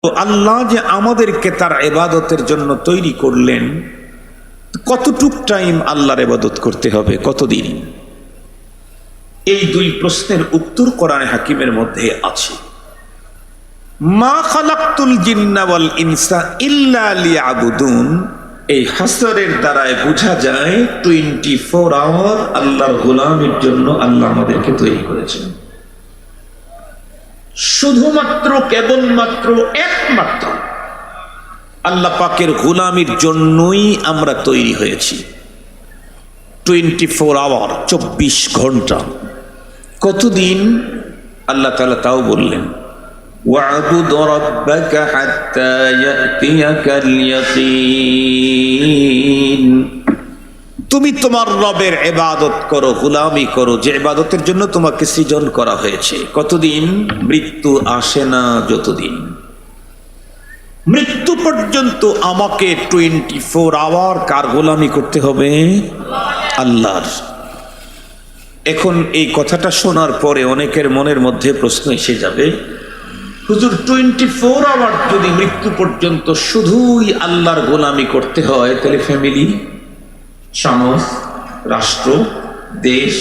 তো আল্লাহ যে আমাদেরকে তার ইবাদতের জন্য তৈরি করলেন, কতটুক টাইম আল্লাহর ইবাদত করতে হবে, কতদিন? এই দুই প্রশ্নের উত্তর কোরআনে হাকিমের মধ্যে আছে। মা খালাকতুল জিন্না ওয়াল ইনসা ইল্লা লিয়াবুদুন, এই হাসরের দ্বারায় বোঝা যায় 24 আওয়ার আল্লাহর গোলামের জন্য আল্লাহ আমাদেরকে তৈরি করেছেন। শুধুমাত্র কেবলমাত্র একমাত্র আল্লাহ পাকের গোলামির জন্যই আমরা তৈরি হয়েছি। 24 আওয়ার, 24 ঘন্টা। কতদিন? আল্লাহ তাআলা তাও বললেন, ওয়া'বুদ রাব্বাকা হাত্তা ইয়াতিয়াকাল ইয়াকিন, তুমি তোমার রবের ইবাদত করো, গোলামি করো, যে ইবাদতের জন্য তোমাকে সৃজন করা হয়েছে। কতদিন? মৃত্যু আসে না যতদিন। মৃত্যু পর্যন্ত আমাকে 24 আওয়ার কার গোলামি করতে হবে? আল্লাহর। এখন এই কথাটা শোনার পরে অনেকের মনের মধ্যে প্রশ্ন এসে যাবে, হুজুর 24 আওয়ার যদি মৃত্যু পর্যন্ত শুধুই আল্লাহর গোলামি করতে হয়, তাহলে ফ্যামিলি, সমাজ, রাষ্ট্র, দেশ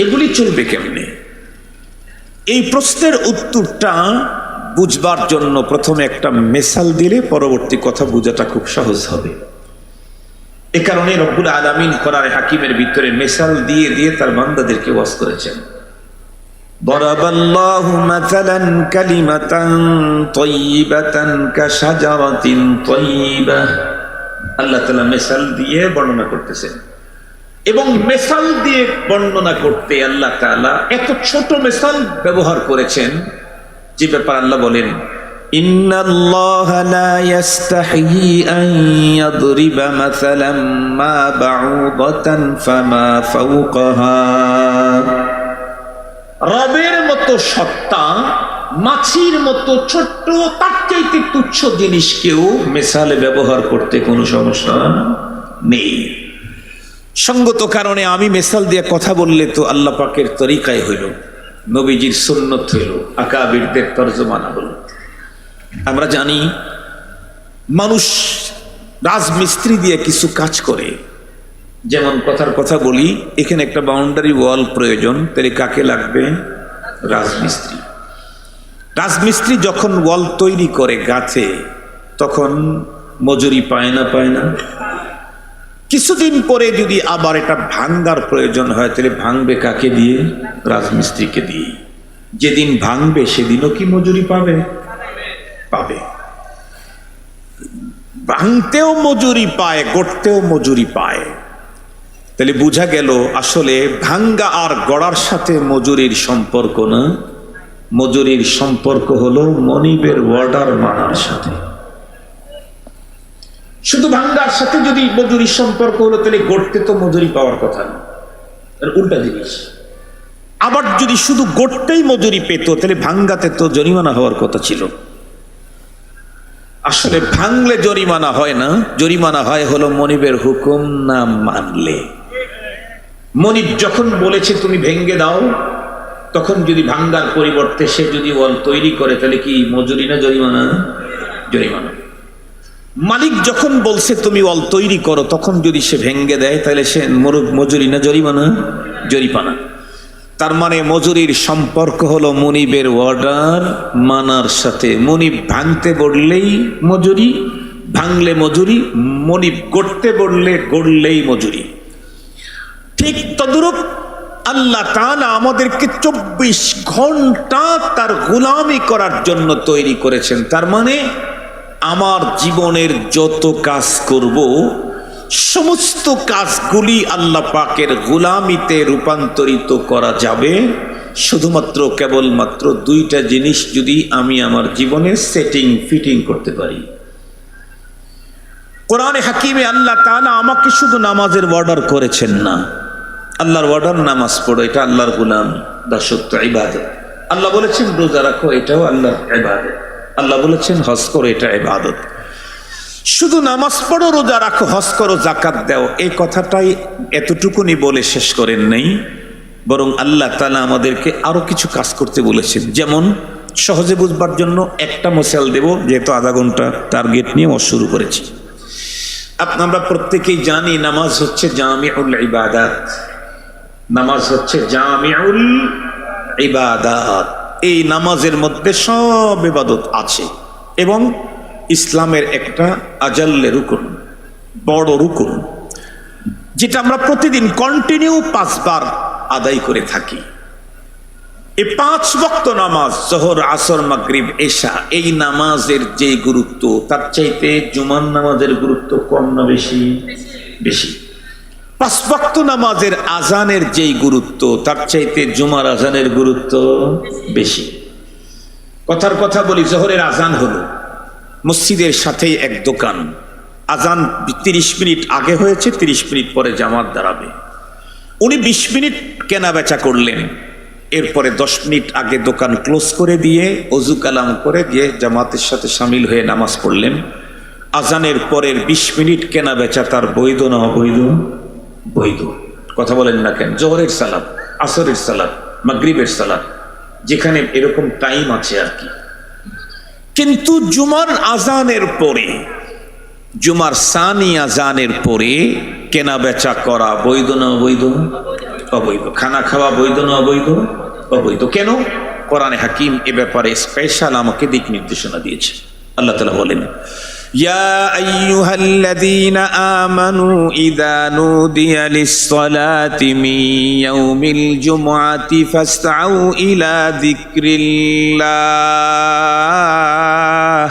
এগুলি চলবে কেমনে? এই প্রশ্নের উত্তরটা বুঝবার জন্য প্রথমে একটা মেসাল দিলে পরবর্তী কথা বোঝাটা খুব সহজ হবে। এ কারণে রব্বুল আলামিন কোরআনে হাকিমের ভিতরে মেসাল দিয়ে দিয়ে তার বান্দাদেরকে ওয়াজ করেছেন। দরাবাল্লাহু মাসালান কালিমাতান তাইয়িবাতান কাশাজারাতিন তাইয়িবাহ, আল্লাহ তাআলা মেসাল দিয়ে বর্ণনা করতেছেন। এবং মেসাল দিয়ে বর্ণনা করতে আল্লাহ তাআলা এত ছোট মেসাল ব্যবহার করেছেন, যে ব্যাপার আল্লাহ বলেন, ইন্নাল্লাহা লা ইস্তাহয়ী আন ইয়াদরিবা মাসালাম মা বাউদাতান ফামা ফাওকাহা, রবের মতো সত্তা মাছির মতো ছোট্ট, তার চাইতে তুচ্ছ জিনিসকেও মেসালে ব্যবহার করতে কোনো সমস্যা নেই। সঙ্গত কারণে আমি মেসাল দিয়ে কথা বললে তো আল্লাহ পাকের তরিকায় হইল, নবীজির সুন্নত হইল, আকাবিরদের তরজমানা হইল। আমরা জানি মানুষ রাজমিস্ত্রি দিয়ে কিছু কাজ করে, যেমন কথার কথা বলি, এখানে একটা বাউন্ডারি ওয়াল প্রয়োজন, তাহলে কাকে লাগবে? রাজমিস্ত্রি। রাজমিস্ত্রি যখন ওয়াল তৈরি করে গাছে, তখন মজুরি পায় না? পায় না? কিছুদিন পরে যদি আবার এটা ভাঙ্গার প্রয়োজন হয়, তাহলে ভাঙবে কাকে দিয়ে? রাজমিস্ত্রিকে দিয়ে। যেদিন ভাঙবে সেদিনও কি মজুরি পাবে? পাবে। ভাঙতেও মজুরি পায়, গড়তেও মজুরি পায়। তাহলে বোঝা গেল আসলে ভাঙ্গা আর গড়ার সাথে মজুরির সম্পর্ক না, মজুরির সম্পর্ক হলো মনিবের অর্ডার মানার সাথে। শুধু ভাঙ্গার সাথে যদি মজুরির সম্পর্ক হলো, তাহলে গড়তে তো মজুরি পাওয়ার কথা না, উল্টা জিনিস। আবার যদি শুধু গড়তেই মজুরি পেত, তাহলে ভাঙ্গাতে তো জরিমানা হওয়ার কথা ছিল। আসলে ভাঙলে জরিমানা হয় না, জরিমানা হয় হলো মনিবের হুকুম না মানলে। মনিব যখন বলেছে তুমি ভেঙ্গে দাও, তখন যদি ভাঙ্গার পরিবর্তে সে যদি ওয়াল তৈরি করে, তাহলে কি মজুরি না জরিমানা? জরিমানা। মালিক যখন বলছে তুমি ওয়াল তৈরি করো, তখন যদি সে ভেঙ্গে দেয়, তাহলে সে মজুরি না জরিমানা? জরিমানা। তার মানে মজুরির সম্পর্ক হলো মনিবের অর্ডার মানার সাথে। মনিব ভাঙতে বললেই মজুরি, ভাঙলে মজুরি। মনিব গড়তে বললে গড়লেই মজুরি। ঠিক তদ্রূপ আল্লাহ তাআলা আমাদেরকে 24 ঘন্টা তার গোলামি করার জন্য তৈরি করেছেন। তার মানে আমার জীবনের যত কাজ করব, সমস্ত কাজগুলি আল্লাহ পাকের গোলামিতে রূপান্তরিত করা যাবে শুধুমাত্র কেবলমাত্র দুইটা জিনিস যদি আমি আমার জীবনে সেটিং ফিটিং করতে পারি। কোরআনে হাকিমে আল্লাহ তাআলা আমাকে শুধু নামাজের অর্ডার করেছেন না, আল্লাহর অর্ডার নামাজ পড়ো, এটা আল্লাহর গোলামি, দাসত্ব, ইবাদত। আল্লাহ বলেছেন রোজা রাখো, এটাও আল্লাহর ইবাদত। আল্লাহ বলেছেন হজ করো, এটা ইবাদত। শুধু নামাজ পড়ো, রোজা রাখো, হজ করো, যাকাত দাও, এই কথাটাই এতটুকুনি বলে শেষ করেন নাই, বরং আল্লাহ তাআলা আমাদেরকে আরো কিছু কাজ করতে বলেছেন। যেমন সহজে বুঝবার জন্য একটা মশাল দেব, যেহেতু আধা ঘন্টা টার্গেট নিয়ে শুরু করেছি। আমরা প্রত্যেকেই জানি নামাজ হচ্ছে জামিউল ইবাদাত, নামাজ হচ্ছে জামিউল ইবাদাত। এই নামাজের মধ্যে সব ইবাদত আছে এবং ইসলামের একটা আজাল্লে রুকুন, বড় রুকুন, যেটা আমরা প্রতিদিন কন্টিনিউ 5 বার আদায় করে থাকি। এই 5 ওয়াক্ত নামাজ, জোহর, আসর, মাগরিব, এশা, এই নামাজের যে গুরুত্ব তার চাইতে জুমার নামাজের গুরুত্ব কম না বেশি? বেশি। 5 ওয়াক্ত নামাজের আজানের যেই গুরুত্ব তার চাইতে জুমার আজানের গুরুত্ব বেশি। কথার কথা বলি, জোহরের আজান হলো মসজিদের সাথেই এক দোকান, আজান 30 মিনিট আগে হয়েছে, 30 মিনিট পরে জামাত দাঁড়াবে। উনি 20 মিনিট কেনা বেচা করলেন, এরপরে 10 মিনিট আগে দোকান ক্লোজ করে দিয়ে অজু কালাম করে গিয়ে জামাতের সাথে সামিল হয়ে নামাজ পড়লেন। আজানের পরের 20 মিনিট কেনা বেচা তার বৈধ না অবৈধ? বৈধ। কথা বলেন না কেন? জোহরের সালাত, আসরের সালাত, মাগরিবের সালাত, যেখানে এরকম টাইম আছে আর কি। কিন্তু জুমার আজানের পরে, জুমার সানি আজানের পরে কেনা বেচা করা বৈধ না অবৈধ? অবৈধ। খানা খাওয়া বৈধ না অবৈধ? অবৈধ। কেন? কোরআনে হাকিম এ ব্যাপারে স্পেশাল আমাকে দিক নির্দেশনা দিয়েছে। আল্লাহ তাআলা বলেন, ইয়া আইয়ুহাল্লাযীনা আমানু ইযা নুদিয়া লিস-সালাতি মিন ইয়াউমিল জুমআতি ফাসআউ ইলা যিকরিল্লাহ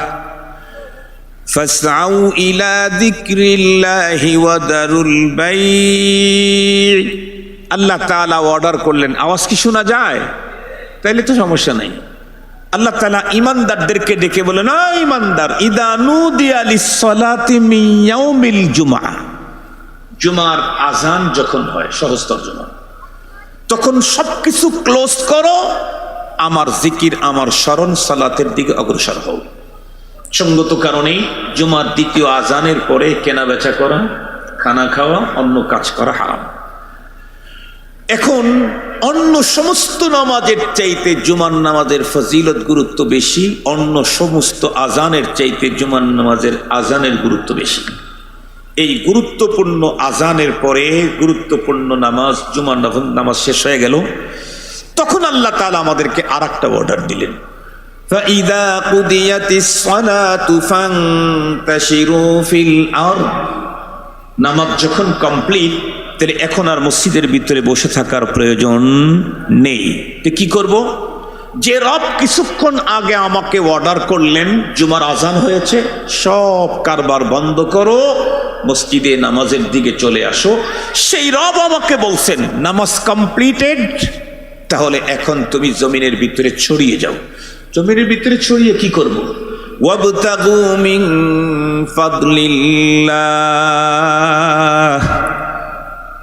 ফাসআউ ইলা যিকরিল্লাহি ওয়া দারুল বাই'। আল্লাহ তাআলা অর্ডার করলেন, আওয়াজ কি শোনা যায়? তাইলে তো সমস্যা নাই। আল্লাহ তাআলা ইমানদারদেরকে ডেকে বলেন, ইমানদার, ইদা নুদিয়া লিস-সালাতি মিন ইয়াউমিল জুমআ, জুমার আজান যখন হয়, সহজ তরজমা, তখন সবকিছু ক্লোজ করো, আমার জিকির, আমার স্মরণ, সালাতের দিকে অগ্রসর হও। সঙ্গত কারণেই জুমার দ্বিতীয় আজানের পরে কেনা বেচা করা, খানা খাওয়া, অন্য কাজ করা হারাম। এখন অন্য সমস্ত নামাজের চাইতে জুমার নামাজের ফজিলত গুরুত্ব বেশি, অন্য সমস্ত আজানের চাইতে জুমার নামাজের আজানের গুরুত্ব বেশি। এই গুরুত্বপূর্ণ আজানের পরে গুরুত্বপূর্ণ নামাজ, জুমার নামাজ শেষ হয়ে গেল, তখন আল্লাহ তাআলা আমাদেরকে আরেকটা অর্ডার দিলেন, فَإِذَا قُضِيَتِ الصَّلَاةُ فَانتَشِرُوا فِي الْأَرْضِ। নামাজ যখন কমপ্লিট, তাহলে এখন আর মসজিদের ভিতরে বসে থাকার প্রয়োজন নেই। তো কি করব? যে রব কিছুক্ষণ আগে আমাকে অর্ডার করলেন, জুমার আজান হয়েছে, সব কারবার বন্ধ করো, মসজিদে নামাজের দিকে চলে আসো, সেই রব আমাকে বলছেন নামাজ কমপ্লিটেড, তাহলে এখন তুমি জমিনের ভিতরে ছড়িয়ে যাও। জমিনের ভিতরে ছড়িয়ে কি করব? ওয়াবতাগু মিন ফাদলিল্লাহ,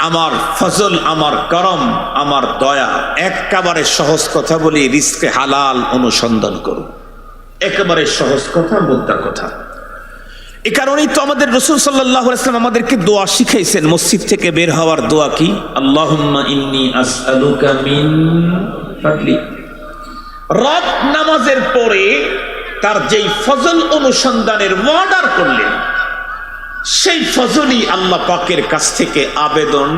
আমার ফজল, আমার করম, আমার দয়া, একেবারে সহজ কথা বলি, রিজকে হালাল অনুসন্ধান করো। একেবারে সহজ কথা, মুদ্রা কথা। এ কারণেই তো আমাদের রাসূল সাল্লাল্লাহু আলাইহি ওয়াসাল্লাম আমাদেরকে দোয়া শিখাইছেন। মসজিদ থেকে বের হওয়ার দোয়া কি? আল্লাহুম্মা ইন্নী আসআলুকা মিন ফাদলি। রাত নামাজের পরে তার যেই ফজল অনুসন্ধানের অর্ডার করলেন, সেই ফজলই আল্লাহ পাকের কাছ থেকে আবেদন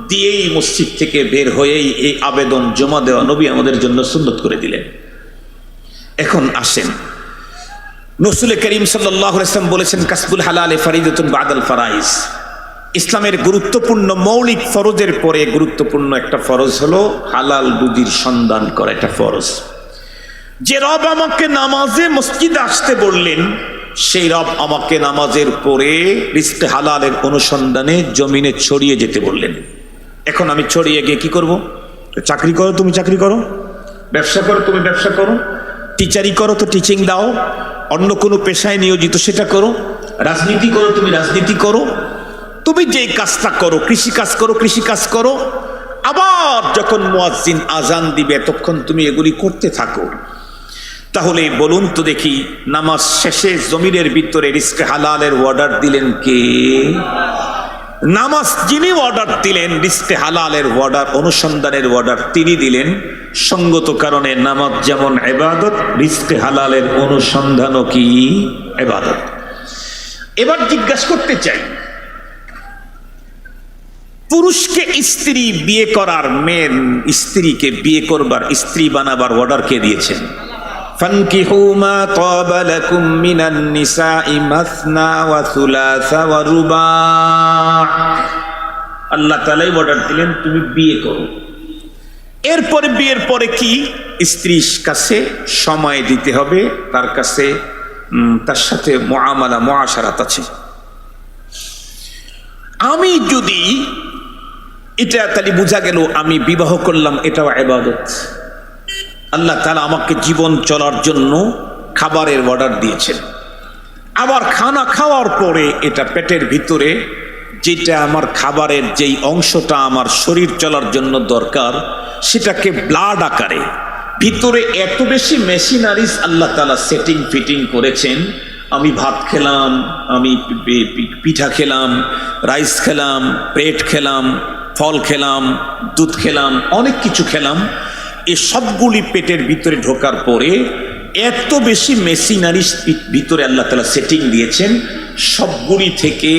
দিয়েই মসজিদ থেকে বের হয়েই এই আবেদন জমা দেওয়া নবী আমাদের জন্য সুন্নত করে দিলেন। এখন আসেন, রাসূল করিম সাল্লাল্লাহু আলাইহি ওয়াসাল্লাম বলেছেন, কাসবুল হালাল ফারিদাতুন বাদাল ফারাইজ। ইসলামের গুরুত্বপূর্ণ মৌলিক ফরজের পরে গুরুত্বপূর্ণ একটা ফরজ হলো হালাল রুজির সন্ধান করা, একটা ফরজ। যে রব আমাকে নামাজে মসজিদে আসতে বললেন, সেই রব আমাকে নামাজের পরে রিজকে হালালের অনুসন্ধানে জমিনে ছড়িয়ে যেতে বললেন। এখন আমি ছড়িয়ে গিয়ে কি করব? চাকরি করো, তুমি চাকরি করো, ব্যবসা করো, তুমি ব্যবসা করো, টিচারি করো তো টিচিং দাও, অন্য কোনো পেশায় নিয়োজিত সেটা করো, রাজনীতি করো, তুমি রাজনীতি করো, তুমি যেই কাজটা করো, কৃষি কাজ করো, কৃষি কাজ করো, আবার যখন মুয়াজ্জিন আজান দিবে তখন তুমি এগুলি করতে থাকো। তাহলে বলুন তো দেখি, নামাজ শেষে জমিনের ভিতরে রিজকে হালালের অর্ডার দিলেন কে? নামাজ যিনি অর্ডার দিলেন, রিজকে হালালের অর্ডার, অনুসন্ধানের অর্ডার তিনি দিলেন। সঙ্গত কারণে নামাজ যেমন ইবাদত, রিজকে হালালের অনুসন্ধানও কি ইবাদত। এবার জিজ্ঞাসা করতে চাই, পুরুষকে স্ত্রী বিয়ে করার, মেয়ের স্ত্রীকে বিয়ে করবার, স্ত্রী বানাবার অর্ডার কে দিয়েছেন? ফানকিহু মা তাবা লাকুম মিনান নিসাই মাসনা ওয়া সুলাসা ওয়া রুবা। আল্লাহ তাআলাই অর্ডার দিলেন তুমি বিয়ে করো। এরপরে বিয়ের পরে কি? স্ত্রীর কাছে সময় দিতে হবে, তার কাছে তার সাথে মুআমালা মুআশারাত আছে। আমি যদি এটা তাহলে বোঝা গেল আমি বিবাহ করলাম, এটাও ইবাদত। আল্লাহ তাআলা আমাকে জীবন চলার জন্য খাবারের অর্ডার দিয়েছেন। আবার খানা খাওয়ার পরে এটা পেটের ভিতরে যেটা আমার খাবারের যেই অংশটা আমার শরীর চলার জন্য দরকার, সেটাকে ব্লাড আকারে ভিতরে এত বেশি মেশিনারিজ আল্লাহ তাআলা সেটিং ফিটিং করেছেন। আমি ভাত খেলাম, আমি পিঠা খেলাম, রাইস খেলাম, ব্রেড খেলাম, ফল খেলাম, দুধ খেলাম, অনেক কিছু খেলাম। এই সবগুলি পেটের ভিতরে ঢোকার পরে এত বেশি মেশিনারিজ ভিতরে আল্লাহ তাআলা সেটিং দিয়েছেন, সবগুলি থেকে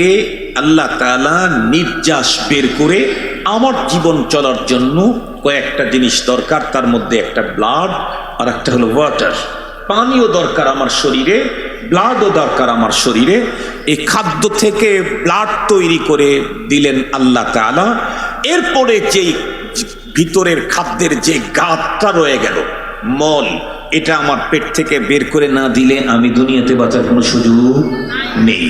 আল্লাহ তাআলা নির্যাস বের করে আমার জীবন চলার জন্য কয়েকটা জিনিস দরকার। তার মধ্যে একটা ব্লাড, আর একটা হলো ওয়াটার। পানিও দরকার আমার শরীরে, ব্লাডও দরকার আমার শরীরে। এই খাদ্য থেকে ব্লাড তৈরি করে দিলেন আল্লাহ তাআলা। এরপরে যেই ভিতরের খাদ্যের যে গাঁতটা রয়ে গেল, মল, এটা আমার পেট থেকে বের করে না দিলে আমি দুনিয়াতে বাঁচার কোনো সুযোগ নেই।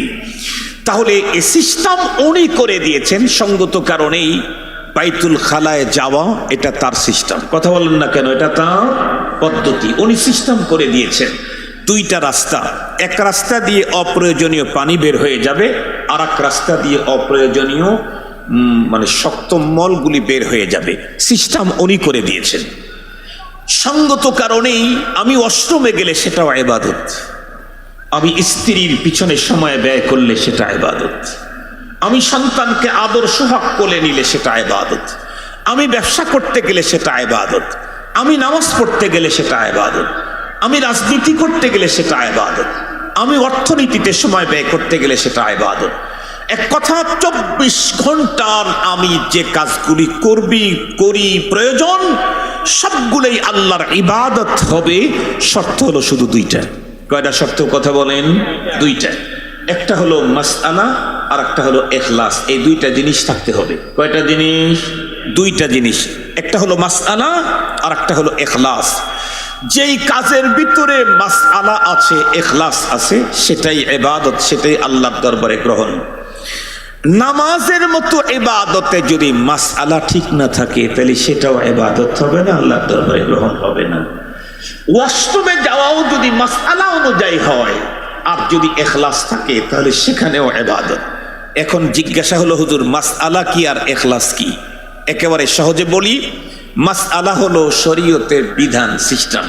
তাহলে এই সিস্টেম উনি করে দিয়েছেন। সঙ্গত কারণেই বাইতুল খালায় যাওয়া এটা তার সিস্টেম। কথা বলেন না কেন? এটা তার পদ্ধতি, উনি সিস্টেম করে দিয়েছেন। দুইটা রাস্তা, এক রাস্তা দিয়ে অপ্রয়োজনীয় পানি বের হয়ে যাবে, আর এক রাস্তা দিয়ে অপ্রয়োজনীয় মানে শক্ত মলগুলি বের হয়ে যাবে। সিস্টেম উনি করে দিয়েছেন। সঙ্গত কারণেই আমি অষ্টমে গেলে সেটাও ইবাদত, আমি স্ত্রীর পিছনে সময় ব্যয় করলে সেটা ইবাদত, আমি সন্তানকে আদর সোহাগ কোলে নিলে সেটা ইবাদত, আমি ব্যবসা করতে গেলে সেটা ইবাদত, আমি নামাজ পড়তে গেলে সেটা ইবাদত, আমি রাজনীতি করতে গেলে সেটা ইবাদত, আমি অর্থনীতিতে সময় ব্যয় করতে গেলে সেটা ইবাদত। এক কথা 24 ঘন্টার আমি যে কাজগুলি করি প্রয়োজন, সবগুলোই আল্লাহর ইবাদত হবে। শর্ত হলো শুধু দুইটা। কয়টা শর্ত? কথা বলেন। দুইটা। একটা হলো মাসআলা, আর একটা হলো ইখলাস। এই দুইটা জিনিস থাকতে হবে। কয়টা জিনিস? দুইটা জিনিস। একটা হলো মাসআলা, আর একটা হলো ইখলাস। যেই কাজের ভিতরে মাসআলা আছে, ইখলাস আছে, সেটাই ইবাদত, সেটাই আল্লাহর দরবারে গ্রহণ। নামাজের মতো ইবাদতে যদি মাসআলা ঠিক না থাকে, তাহলে সেটাও ইবাদত হবে না, আল্লাহর দরবারে গ্রহণ হবে না। ওয়াশরুমে যাওয়াও যদি মাসআলা অনুযায়ী হয়, আর যদি ইখলাস থাকে, তাহলে সেখানেও ইবাদত। এখন জিজ্ঞাসা হলো, হুজুর মাসআলা কি আর ইখলাস কি? একেবারে সহজে বলি, মাসআলা হলো শরীয়তের বিধান, সিস্টেম।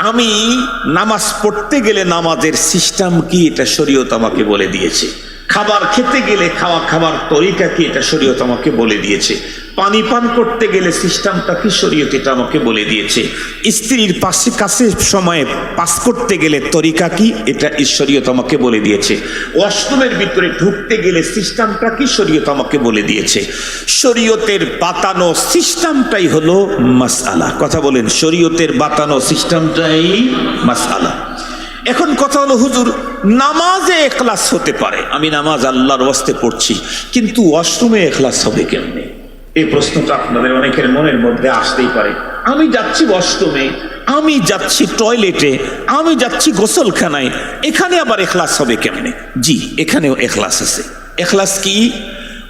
আমি নামাজ পড়তে গেলে নামাজের সিস্টেম কি, এটা শরীয়ত আমাকে বলে দিয়েছে। খাবার খেতে গেলে খাবার তরিকা কি, এটা শরীয়ত আমাকে বলে দিয়েছে। পানি পান করতে গেলে সিস্টেমটা কি, শরীয়ত এটা আমাকে বলে দিয়েছে। স্ত্রীর কাছে সময়ে পাস করতে গেলে তরিকা কি, এটা শরীয়ত আমাকে বলে দিয়েছে। ওয়াশরুমের ভিতরে ঢুকতে গেলে সিস্টেমটা কি, শরীয়ত আমাকে বলে দিয়েছে। শরীয়তের বাতানো সিস্টেমটাই হলো মাসআলা। কথা বলেন, শরীয়তের বাতানো সিস্টেমটাই মাসআলা। এখন কথা হলো, হুজুর নামাজে ইখলাস হতে পারে, আমি নামাজ আল্লাহর ওয়াস্তে পড়ছি, কিন্তু ওয়াশরুমে ইখলাস হবে কেমনে? এই প্রশ্নটা আপনাদের অনেকের মনের মধ্যে আসতেই পারে। আমি যাচ্ছি ওয়াশরুমে, আমি যাচ্ছি টয়লেটে, আমি যাচ্ছি গোসলখানায়, এখানে আবার ইখলাস হবে কেমনে? জি, এখানেও ইখলাস আছে। ইখলাস কি?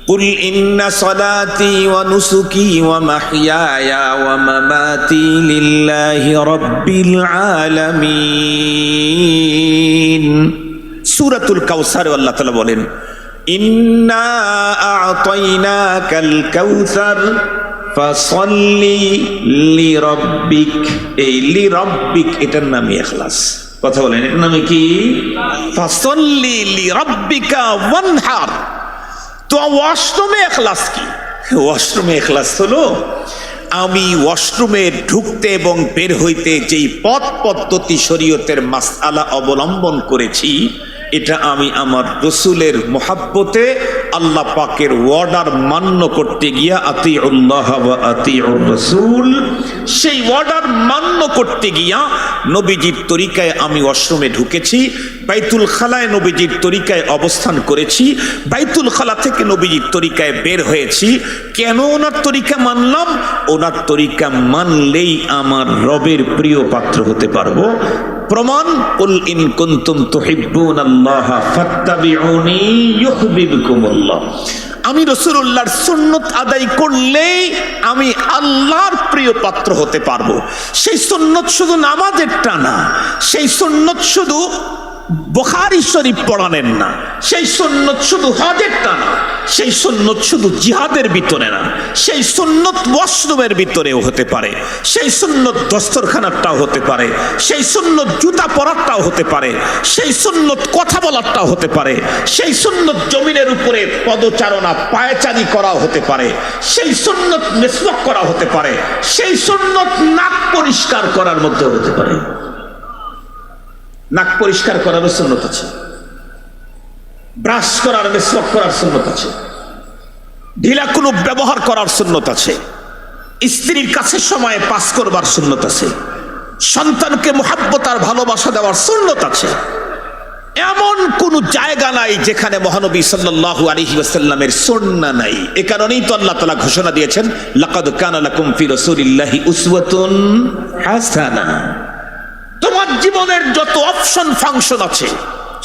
কুল ইন্না সালাতি ওয়া নুসুকি ওয়া মাহইয়ায়া ওয়া মামাতি লিল্লাহি রাব্বিল আলামিন। সূরাতুল কাউসারে আল্লাহ তাআলা বলেন, ইন্না আ'তাইনাকাল কাউসার ফাসাল্লি লিরাব্বিক। এই লিরাব্বিক এটার নামই ইখলাস। কথা বলেন, এটার নামে কি? ফাসাল্লি লিরাব্বিকা ওয়ানহার। তো ওয়াশরুমে এখলাস কি? ওয়াশরুমে এখলাস হলো আমি ওয়াশরুমে ঢুকতে এবং বের হইতে যেই পথ পদ্ধতি শরীয়তের মাসআলা অবলম্বন করেছি, এটা আমি আমার রসুলের মোহাব্বতে আল্লাহ পাকের অর্ডার মান্য করতে গিয়া আতিউল্লাহ ওয়া আতিউর রাসূল, সেই অর্ডার মান্য করতে গিয়া নবীজির তরিকায় আমি ওয়াশরুমে ঢুকেছি, বাইতুল খালায় নবীজির তরিকায় অবস্থান করেছি, বাইতুল খালা থেকে নবীজির তরিকায় বের হয়েছি। কেন ওনার তরিকা মানলাম? ওনার তরিকা মানলেই আমার রবের প্রিয় পাত্র হতে পারবো। প্রমাণ, কুল ইন কুনতুম তুহিব্বুনাল্লাহ ফাত্তাবিউনি ইউহিব্বুকুমুল্লাহ। আমি রাসূলুল্লাহর সুন্নত আদায় করলেই আমি আল্লাহর প্রিয় পাত্র হতে পারবো। সেই সুন্নত শুধু নামাজেরটা না, সেই সুন্নত শুধু বুখারী শরীফ পড়ানেন না, সেই সুন্নত শুধু হজেরটা না, সেই সুন্নত শুধু জিহাদের ভিতরে না, সেই সুন্নত ওয়াশরুমের ভিতরেও হতে পারে, সেই সুন্নত দস্তরখানারটাও হতে পারে, সেই সুন্নত জুতা পরারটাও হতে পারে, সেই সুন্নত কথা বলারটাও হতে পারে, সেই সুন্নত জমিনের উপরে পদচারণা পায়চারি করাও হতে পারে, সেই সুন্নত মিসওয়াক করা হতে পারে, সেই সুন্নত নাক পরিষ্কার করার মধ্যে হতে পারে। নাক পরিষ্কার করারও সুন্নত আছে, ব্রাশ করার মিসওয়াক করার সুন্নত আছে, ঢিলা কুলুপ ব্যবহার করার সুন্নত আছে, স্ত্রীর কাছে সময়ে পাস করবার সুন্নত আছে, সন্তানকে মুহাব্বত আর ভালোবাসা দেওয়ার সুন্নত আছে। এমন কোন জায়গা নাই যেখানে মহানবী সাল্লাল্লাহু আলাইহি ওয়াসাল্লামের সুন্নাহ নাই। এ কারণেই তো আল্লাহ তাআলা ঘোষণা দিয়েছেন, লাকাদ কানা লাকুম ফি রাসূলিল্লাহি উসওয়াতুন হাসানাহ। তোমার জীবনের যত অপশন ফাংশন আছে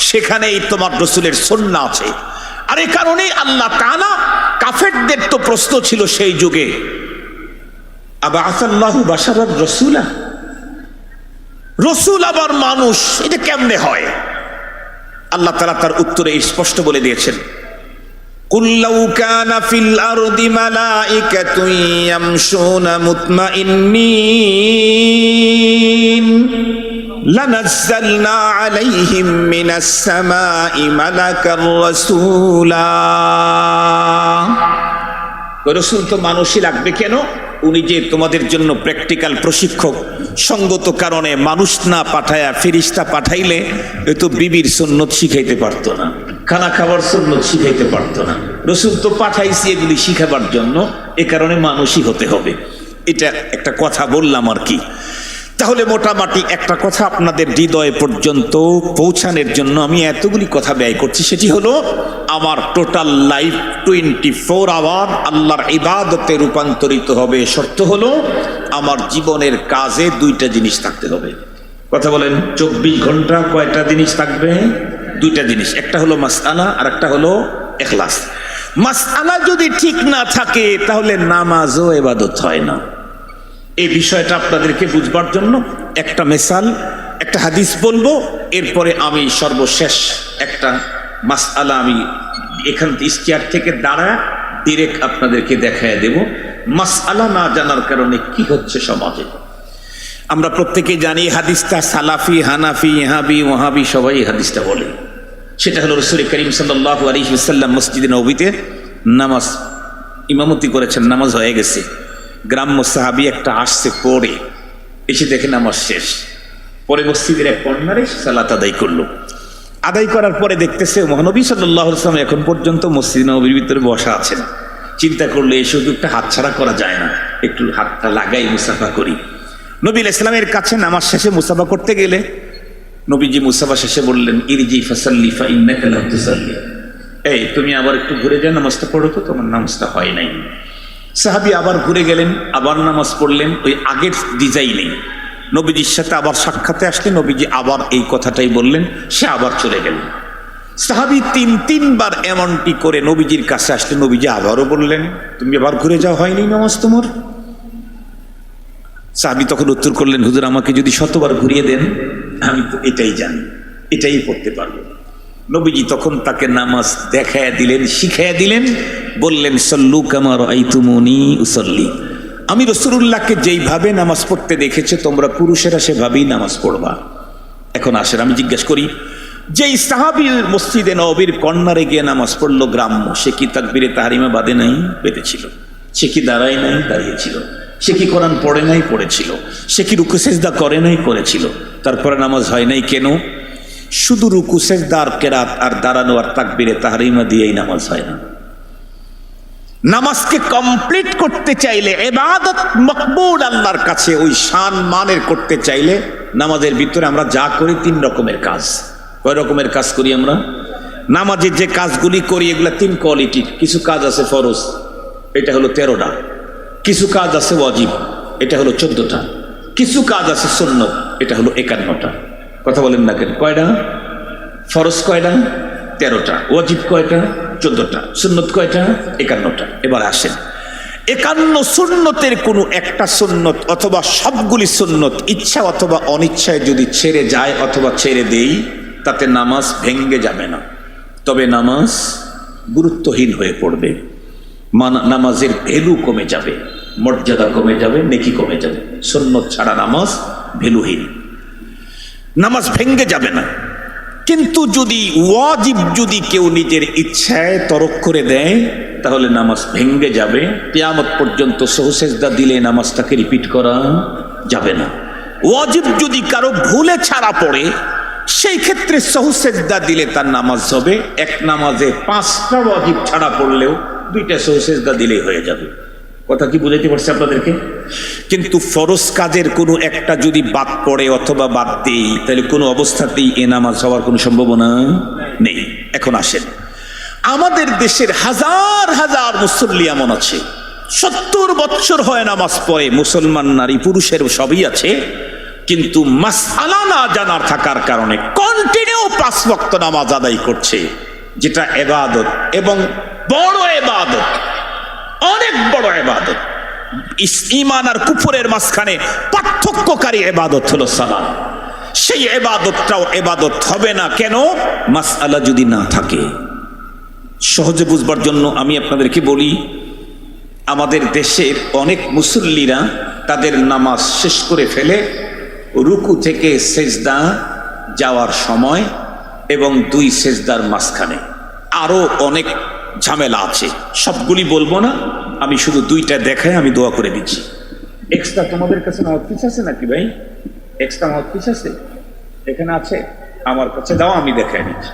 সেখানেই তোমার রাসূলের সুন্নাহ আছে। আর এই কারণেই আল্লাহ তাআলা, কাফেরদের তো প্রশ্ন ছিল সেই যুগে, আবাআসাল্লাহু বাশারার রাসূলা, রাসূল আবার মানুষ, এটা কেমনে হয়? আল্লাহ তাআলা তার উত্তরে স্পষ্ট বলে দিয়েছেন, কুল লাউ কানা ফিল আরদি মালাইকাতুন ইয়ামশুনা মুতমাইন্নিন লানাজ্জালনা আলাইহিম মিনাস সামাই মালাকার রাসূলা। রাসূল তো মানুষই লাগবে কেন? উনি যে তোমাদের জন্য প্র্যাকটিক্যাল প্রশিক্ষক, সঙ্গত কারণে মানুষ না পাঠায়া ফেরেশতা পাঠাইলে এ তো বিবির সুন্নত শিখাইতে পারতো না, খানা খাবার সুন্নত শিখাইতে পারতো না। রাসূল তো পাঠাইছি এগুলি শিখাবার জন্য, এ কারণে মানুষই হতে হবে। এটা একটা কথা বললাম আর কি। তাহলে মোটামুটি একটা কথা আপনাদের হৃদয় পর্যন্ত পৌঁছানোর জন্য আমি এতগুলি কথা ব্যয় করছি, সেটি হলো আমার টোটাল লাইফ 24 আওয়ার আল্লাহর ইবাদতে রূপান্তরিত হবে। শর্ত হলো আমার জীবনের কাজে দুইটা জিনিস থাকতে হবে। কথা বলেন, 24 ঘন্টা কয়টা জিনিস থাকবে? দুইটা জিনিস, একটা হলো মাসআলা আর একটা হলো ইখলাস। মাসআলা যদি ঠিক না থাকে তাহলে নামাজও ইবাদত হয় না। এই বিষয়টা আপনাদেরকে বুঝবার জন্য একটা মিসাল, একটা হাদিস বলবো, এরপরে আমি সর্বশেষ একটা মাসআলা আমি এখান ইস্তিয়ার থেকে দাঁড়া ডিরেক্ট আপনাদেরকে দেখায় দেব। মাসআলা না জানার কারণে কি হচ্ছে সমাজে। আমরা প্রত্যেকে জানি হাদিসটা সালাফি, হানাফি, ইহাবি, ওয়াহাবি সবাই হাদিসটা বলে। সেটা হলো রাসূল করিম সাল্লাল্লাহু আলাইহি ওয়াসাল্লাম মসজিদে নববীতে নামাজ ইমামতি করেছেন, নামাজ হয়ে গেছে। গ্রাম্য সাহাবী একটা আসছে, পড়ে এসে দেখে নামাজ শেষ, পরে মসজিদের এক কর্নারে সালাত আদায় করলো। আদায় করার পরে দেখতেছে মহানবী সাল্লাল্লাহু আলাইহি ওয়াসাল্লাম এখন পর্যন্ত মসজিদ নববীর ভিতরে বসা আছেন। চিন্তা করলে এই সুযোগটা হাতছাড়া করা যায় না, একটু হাতটা লাগাই মুসাফা করি। নবী আলাইহিস সালামের কাছে নামাজ শেষে মুসাফা করতে গেলে নবীজি মুসাফা শেষে বললেন, ইরজি ফাসাল্লি ফা ইন্নাকা লাম তুসাল্লি, এই তুমি আবার একটু ঘুরে যা, নামাজটা পড়ো তো, তোমার নামাজটা হয় নাই। সাহাবী আবার ঘুরে গেলেন, আবার নামাজ পড়লেন ওই আগের ডিজাইনে। নবীজির সাথে আবার সাক্ষাতে আসলে নবীজি আবার এই কথাটাই বললেন, সে আবার চলে গেলেন। সাহাবী তিনবার এমনটি করে নবীজির কাছে আসলে নবীজি আবারও বললেন, তুমি আবার ঘুরে যাও, হয়নি নামাজ তোমার? সাহাবী তখন উত্তর করলেন, হুজুর আমাকে যদি 100বার ঘুরিয়ে দেন আমি তো এটাই জানি, এটাই পড়তে পারবো। নবীজি তখন তাকে নামাজ দেখায়া দিলেন, শিখাইয়া দিলেন, বললেন, সল্লু কামা রাআইতুমুনি উসাল্লি, আমি রাসূলুল্লাহকে যেইভাবে নামাজ পড়তে দেখেছো তোমরা পুরুষেরা সেভাবেই নামাজ পড়বা। এখন আসেন আমি জিজ্ঞেস করি, যেই সাহাবী মসজিদে নববীর কর্নারে গিয়ে নামাজ পড়লো গ্রাম্য, সে কি তাকবীরে তাহরিমা বাদে নাই? বেঁধেছিল। সে কি দাঁড়ায় নাই? দাঁড়িয়েছিল। সে কি কোরআন পড়ে নাই? পড়েছিল। সে কি রুকু সেজদা করে নাই? করেছিল। তারপরে নামাজ হয় নাই কেন? শুধু রুকু সেজদা আর কেরাত আর দাঁড়ানো আর তাকবীরে তাহরিমা দিয়েই নামাজ হয় না। নামাজকে কমপ্লিট করতে চাইলে, ইবাদত মকবুল আল্লাহর কাছে ওই শান মানের করতে চাইলে নামাজের ভিতরে আমরা যা করি 3 রকমের কাজ। কয় রকমের কাজ করি আমরা? নামাজের যে কাজগুলি করি এগুলা 3 কোয়ালিটির। কিছু কাজ আছে ফরজ, এটা হলো 13টা। কিছু কাজ আছে ওয়াজিব, এটা হলো 14টা। কিছু কাজ আছে সুন্নত, এটা হলো 51টা। কথা বলেন না কেন? কয়টা? ফরজ কয়টা? 13টা। ওয়াজিব কয়টা? 14টা। সুন্নত কয়টা? 51টা। এবার আসেন, 51 সুন্নতের কোনো একটা সুন্নত অথবা সবগুলি সুন্নত ইচ্ছা অথবা অনিচ্ছায় যদি ছেড়ে যায় অথবা ছেড়ে দেই, তাতে নামাজ ভেঙ্গে যাবে না, তবে নামাজ গুরুত্বহীন হয়ে পড়বে। নামাজের ভ্যালু কমে যাবে, মর্যাদা কমে যাবে, নেকি কমে যাবে। সুন্নত ছাড়া নামাজ ভ্যালুহীন, নামাজ ভেঙ্গে যাবে না। কিন্তু যদি ওয়াজিব যদি কেউ নিজের ইচ্ছায় তরক করে দেয়, তাহলে নামাজ ভেঙ্গে যাবে। কিয়ামত পর্যন্ত সহু সেজদা দিলে নামাজটাকে রিপিট করা যাবে না। ওয়াজিব যদি কারো ভুলে ছাড়া পড়ে, সেই ক্ষেত্রে সহু সেজদা দিলে তার নামাজ হবে। এক নামাজে 5টা ওয়াজিব ছাড়া পড়লেও 2টা সহু সেজদা দিলেই হয়ে যাবে। কথা কি বুঝাইতে পারছি আপনাদেরকে? কিন্তু ফরজ কাজের কোনো একটা যদি বাদ পড়ে অথবা বাদ দেই, তাহলে কোনো অবস্থাতেই এ নামাজ হওয়ার কোনো সম্ভাবনা নেই। এখন আসেন, আমাদের দেশের হাজার হাজার মুসল্লি এমন আছে 70 বছর হয় নামাজ পড়ে, মুসলমান নারী পুরুষের সবই আছে, কিন্তু মাসআলা না জানার থাকার কারণে কন্টিনিউ 5 ওয়াক্ত নামাজ আদায় করছে, যেটা ইবাদত এবং বড় ইবাদত, অনেক বড় ইবাদত। ঈমান আর কুফরের মাঝখানে পার্থক্যকারী ইবাদত হলো সালাত। সেই ইবাদতটাও ইবাদত হবে না কেন? মাসআলা যদি না থাকে। সহজে বুঝবার জন্য আমি আপনাদেরকে বলি, আমাদের দেশের অনেক মুসল্লিরা তাদের নামাজ শেষ করে ফেলে রুকু থেকে সেজদা যাওয়ার সময় এবং 2 সেজদার মাঝখানে আরো অনেক ঝামেলা আছে। সবগুলি বলবো না, আমি শুধু 2টা দেখাই, আমি দোয়া করে দিচ্ছি। এক্সট্রা তোমাদের কাছে মাউথপিস আছে নাকি ভাই? এক্সট্রা মাউথপিস আছে? এখানে আছে? আমার কাছে দাও, আমি দেখাই দিচ্ছি।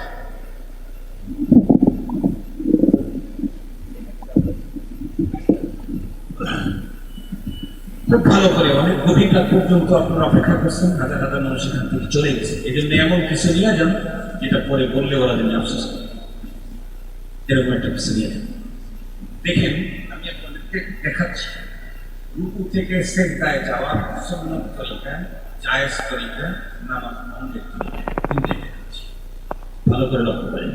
খুব ভালো করে অনেক গভীর রাত পর্যন্ত আপনারা অপেক্ষা করছেন, হাজার হাজার মানুষ এখান থেকে চলে গেছে। এই জন্য এমন কিছু নিয়ে যান যেটা পরে বললে ওরা যেন আফসোস করে। এরকম একটা কিছু নিয়ে যান। দেখেন, আমি আপনাদেরকে দেখাচ্ছি রুকু থেকে সেজদায় যাওয়া সুন্নত তরিকা, জায়েজ তরিকা, নামাজ ভঙ্গের তরিকা, 3টে দেখাচ্ছি। ভালো করে লক্ষ্য করেন।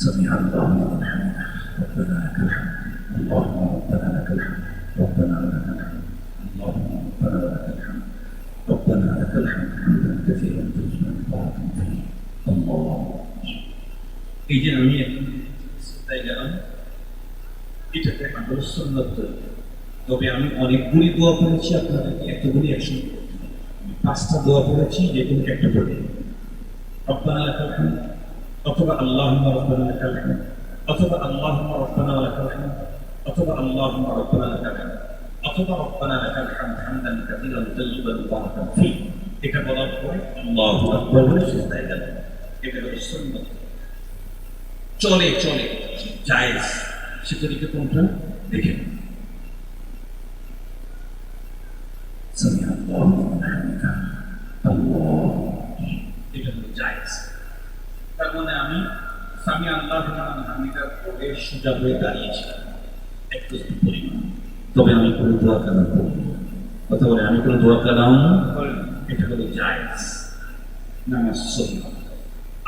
সামিআ আল্লাহু লিমান হামিদাহ, রব্বানা লাকাল হামদ, আল্লাহুম্মা রব্বানা লাকাল হামদ, রব্বানা লাকাল হামদ, আল্লাহুম্মা রব্বানা লাকাল হামদ, রব্বানা লাকাল হামদ হামদান কাসীরান তাইয়্যিবান মুবারাকান ফীহি। আল্লাহু। এই যে আমি সেজদায় গেলাম, এটাকে আমরা সুন্নত তরিকা। তবে আমি অনেকগুলি দোয়া করেছি, আপনাদেরকে এতগুলি একসঙ্গে করতে হবে। আমি 5টা দোয়া করেছি, যে কোনো একটা পড়ে রব্বানা লাকাল হামদ, অথবা আল্লাহুম্মা রব্বানা লাকাল হামদ, অথবা আল্লাহুম্মা রব্বানা লাকাল হামদ, অথবা আল্লাহুম্মা রব্বানা লাকাল হামদ, অথবা রব্বানা লাকাল হামদ হামদান কাসীরান তাইয়্যিবান মুবারাকান ফীহি। এটা বলার পরে আল্লাহু আকবার বলে সেজদায় গেলাম। এটা হলো সুন্নত। চলে চলে জায়েজ সেটা দিকে কোনটা দেখেন। সামিআ আল্লাহু লিমান হামিদাহ, আল্লাহু। এটা হলো জায়েজ। তার মানে আমি সামিআ আল্লাহু লিমান হামিদাহ পড়ে সোজা হয়ে দাঁড়িয়েছিলাম একটু পরিমাণ, তবে আমি কোনো দোয়া কালাম করিনি। কথা বলে, আমি কোনো দোয়া কালাম, এটা হলো জায়েজ। নামাজ সুন্নাত,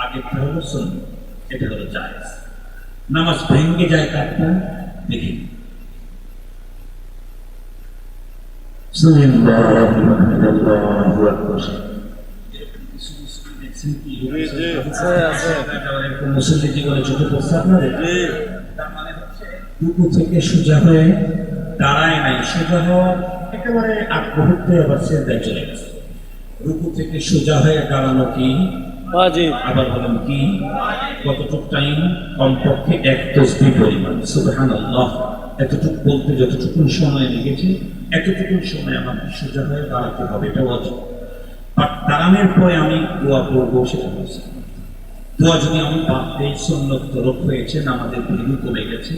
আগেরটা হলো সুন্নাত, এটা হলো জায়েজ। নামাজ ভেঙ্গে যায় কারটা দেখি। মুসল্লি জীবনে চোখে পড়ছে আপনাদের? তার মানে হচ্ছে রুকু থেকে সোজা হয়ে দাঁড়ায় নাই, সোজা হওয়ার একেবারে আগ মুহূর্তে আবার সেজদায় চলে গেছে। রুকু থেকে সোজা হয়ে দাঁড়ানো কি ওয়াজিব। আবার বলেন কি কতটুক টাইম কমপক্ষে এক তসবিহ পরিমাণ সুবহানাল্লাহ এতটুকু বলতে যতটুকু সময় লেগেছে এতটুকু সময় আমাকে সোজা হয়ে দাঁড়াতে হবে এটা ওয়াজিব আর দাঁড়ানোর পরে আমি দোয়া করবো সেটা হচ্ছে দোয়া যদি আমি পারতে সুন্নত তরফ হয়েছে আমাদের ভেলু কমে গেছে